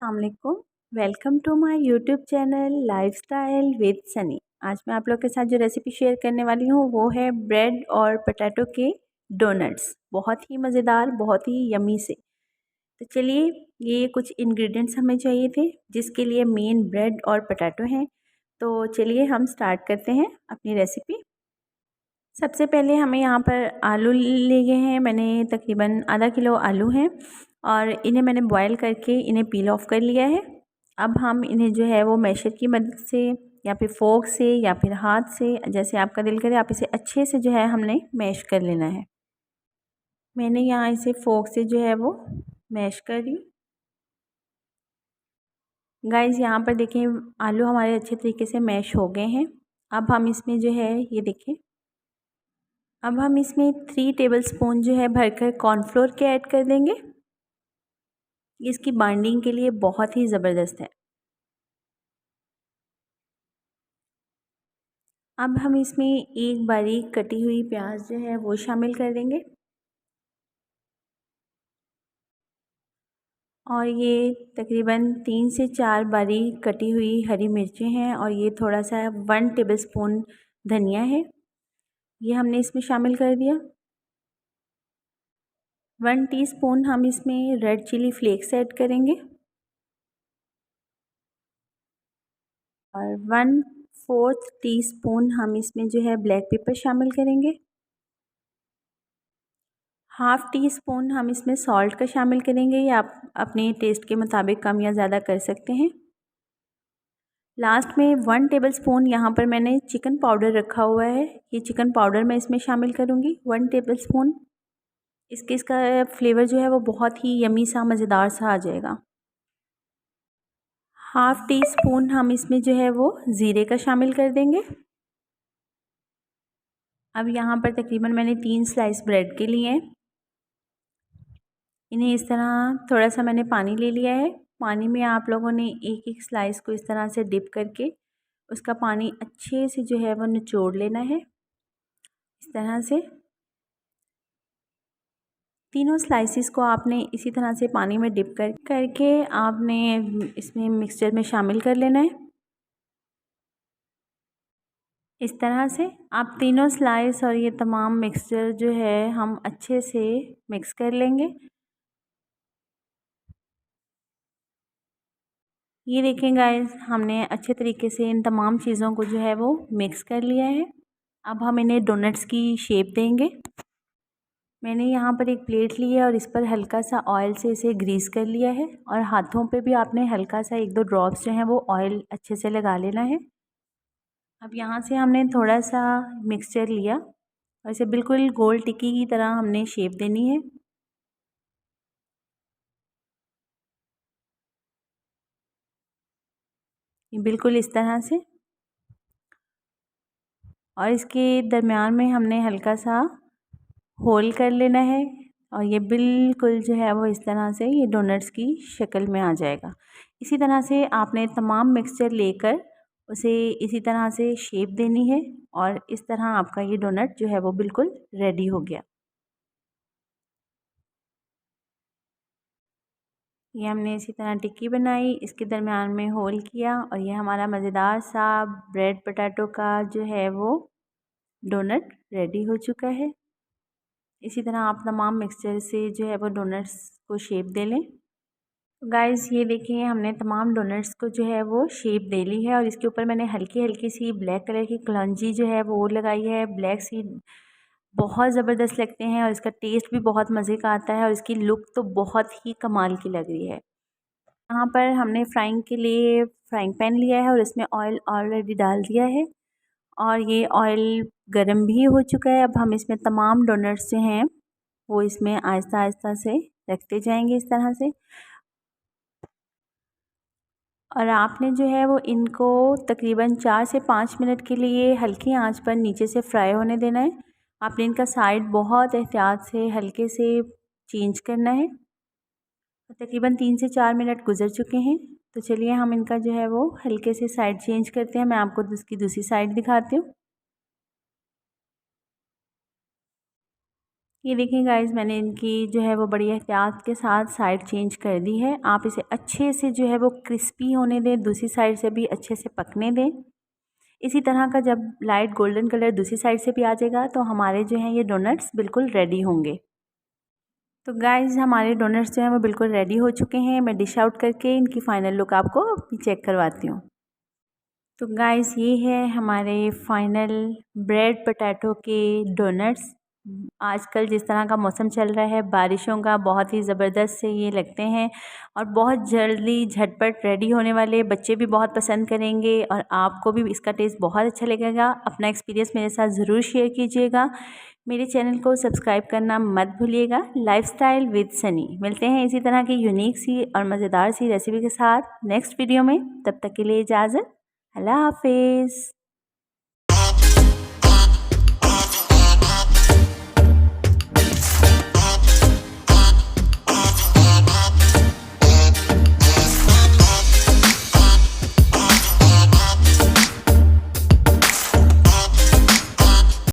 अस्सलामुअलैकुम। Welcome to my YouTube channel lifestyle with Sunny. आज मैं आप लोग के साथ जो रेसिपी शेयर करने वाली हूँ वो है ब्रेड और पोटैटो के डोनट्स। बहुत ही मज़ेदार, बहुत ही यमी से। तो चलिए, ये कुछ इंग्रेडिएंट्स हमें चाहिए थे जिसके लिए मेन ब्रेड और पोटैटो हैं। तो चलिए हम स्टार्ट करते हैं अपनी रेसिपी। सबसे पहले हमें यहाँ पर आलू लिए हैं। मैंने तकरीबन आधा किलो आलू हैं और इन्हें मैंने बॉईल करके इन्हें पील ऑफ कर लिया है। अब हम इन्हें जो है वो मैशर की मदद से या फिर फोर्क से या फिर हाथ से, जैसे आपका दिल करे, आप इसे अच्छे से जो है हमने मैश कर लेना है। मैंने यहाँ इसे फोर्क से जो है वो मैश कर दी। गाइस, यहाँ पर देखें, आलू हमारे अच्छे तरीके से मैश हो गए हैं। अब हम इसमें जो है ये देखें, अब हम इसमें 3 टेबलस्पून जो है भरकर कॉर्नफ्लोर के ऐड कर देंगे। इसकी बाइंडिंग के लिए बहुत ही ज़बरदस्त है। अब हम इसमें एक बारीक कटी हुई प्याज जो है वो शामिल कर देंगे और ये तकरीबन 3 से 4 बारीक कटी हुई हरी मिर्चें हैं और ये थोड़ा सा 1 टेबलस्पून धनिया है, ये हमने इसमें शामिल कर दिया। 1 टीस्पून हम इसमें रेड चिली फ्लेक्स ऐड करेंगे और 1/4 टीस्पून हम इसमें जो है ब्लैक पेपर शामिल करेंगे। हाफ़ टी स्पून हम इसमें सॉल्ट का शामिल करेंगे, या आप अपने टेस्ट के मुताबिक कम या ज़्यादा कर सकते हैं। लास्ट में 1 टेबलस्पून यहाँ पर मैंने चिकन पाउडर रखा हुआ है, ये चिकन पाउडर मैं इसमें शामिल करूँगी 1 टेबलस्पून। इसका फ्लेवर जो है वो बहुत ही यमी सा, मज़ेदार सा आ जाएगा। हाफ़ टी स्पून हम इसमें जो है वो ज़ीरे का शामिल कर देंगे। अब यहाँ पर तकरीबन मैंने 3 स्लाइस ब्रेड के लिए हैं। इन्हें इस तरह थोड़ा सा मैंने पानी ले लिया है। पानी में आप लोगों ने एक एक स्लाइस को इस तरह से डिप करके उसका पानी अच्छे से जो है वो निचोड़ लेना है। इस तरह से तीनों स्लाइसिस को आपने इसी तरह से पानी में डिप करके आपने इसमें मिक्सचर में शामिल कर लेना है। इस तरह से आप तीनों स्लाइस और ये तमाम मिक्सचर जो है हम अच्छे से मिक्स कर लेंगे। ये देखें गाइस, हमने अच्छे तरीके से इन तमाम चीज़ों को जो है वो मिक्स कर लिया है। अब हम इन्हें डोनट्स की शेप देंगे। मैंने यहाँ पर एक प्लेट ली है और इस पर हल्का सा ऑयल से इसे ग्रीस कर लिया है और हाथों पे भी आपने हल्का सा 1-2 ड्रॉप्स जो हैं वो ऑयल अच्छे से लगा लेना है। अब यहाँ से हमने थोड़ा सा मिक्सचर लिया और इसे बिल्कुल गोल टिक्की की तरह हमने शेप देनी है। बिल्कुल इस तरह से, और इसके दरमियान में हमने हल्का सा होल कर लेना है और ये बिल्कुल जो है वो इस तरह से ये डोनट्स की शक्ल में आ जाएगा। इसी तरह से आपने तमाम मिक्सचर लेकर उसे इसी तरह से शेप देनी है और इस तरह आपका ये डोनट जो है वो बिल्कुल रेडी हो गया। ये हमने इसी तरह टिक्की बनाई, इसके दरमियान में होल किया और ये हमारा मज़ेदार सा ब्रेड पोटैटो का जो है वो डोनट रेडी हो चुका है। इसी तरह आप तमाम मिक्सचर से जो है वो डोनट्स को शेप दे लें। गाइस, ये देखिए, हमने तमाम डोनट्स को जो है वो शेप दे ली है और इसके ऊपर मैंने हल्की हल्की सी ब्लैक कलर की कलौंजी जो है वो लगाई है। ब्लैक सी बहुत ज़बरदस्त लगते हैं और इसका टेस्ट भी बहुत मज़े का आता है और इसकी लुक तो बहुत ही कमाल की लग रही है। यहाँ पर हमने फ्राइंग के लिए फ्राइंग पैन लिया है और इसमें ऑयल ऑलरेडी डाल दिया है और ये ऑयल गर्म भी हो चुका है। अब हम इसमें तमाम डोनट्स जो हैं वो इसमें आहिस्ता आहिस्ता से रखते जाएंगे इस तरह से, और आपने जो है वो इनको तकरीबन 4 से 5 मिनट के लिए हल्की आंच पर नीचे से फ्राई होने देना है। आपने इनका साइड बहुत एहतियात से हल्के से चेंज करना है। तकरीबन 3 से 4 मिनट गुजर चुके हैं, तो चलिए हम इनका जो है वो हल्के से साइड चेंज करते हैं। मैं आपको इसकी दूसरी साइड दिखाती हूँ। ये देखिए गाइस, मैंने इनकी जो है वो बड़ी एहतियात के साथ साइड चेंज कर दी है। आप इसे अच्छे से जो है वो क्रिस्पी होने दें, दूसरी साइड से भी अच्छे से पकने दें। इसी तरह का जब लाइट गोल्डन कलर दूसरी साइड से भी आ जाएगा तो हमारे जो हैं ये डोनट्स बिल्कुल रेडी होंगे। तो गाइस, हमारे डोनट्स जो हैं वो बिल्कुल रेडी हो चुके हैं। मैं डिश आउट करके इनकी फ़ाइनल लुक आपको चेक करवाती हूँ। तो गाइस, ये है हमारे फाइनल ब्रेड पोटैटो के डोनट्स। आजकल जिस तरह का मौसम चल रहा है बारिशों का, बहुत ही ज़बरदस्त से ये लगते हैं और बहुत जल्दी झटपट रेडी होने वाले, बच्चे भी बहुत पसंद करेंगे और आपको भी इसका टेस्ट बहुत अच्छा लगेगा। अपना एक्सपीरियंस मेरे साथ ज़रूर शेयर कीजिएगा। मेरे चैनल को सब्सक्राइब करना मत भूलिएगा। Lifestyle with Sunny. मिलते हैं इसी तरह की यूनिक सी और मज़ेदार सी रेसिपी के साथ नेक्स्ट वीडियो में। तब तक के लिए इजाज़त। अल्लाह हाफिज़।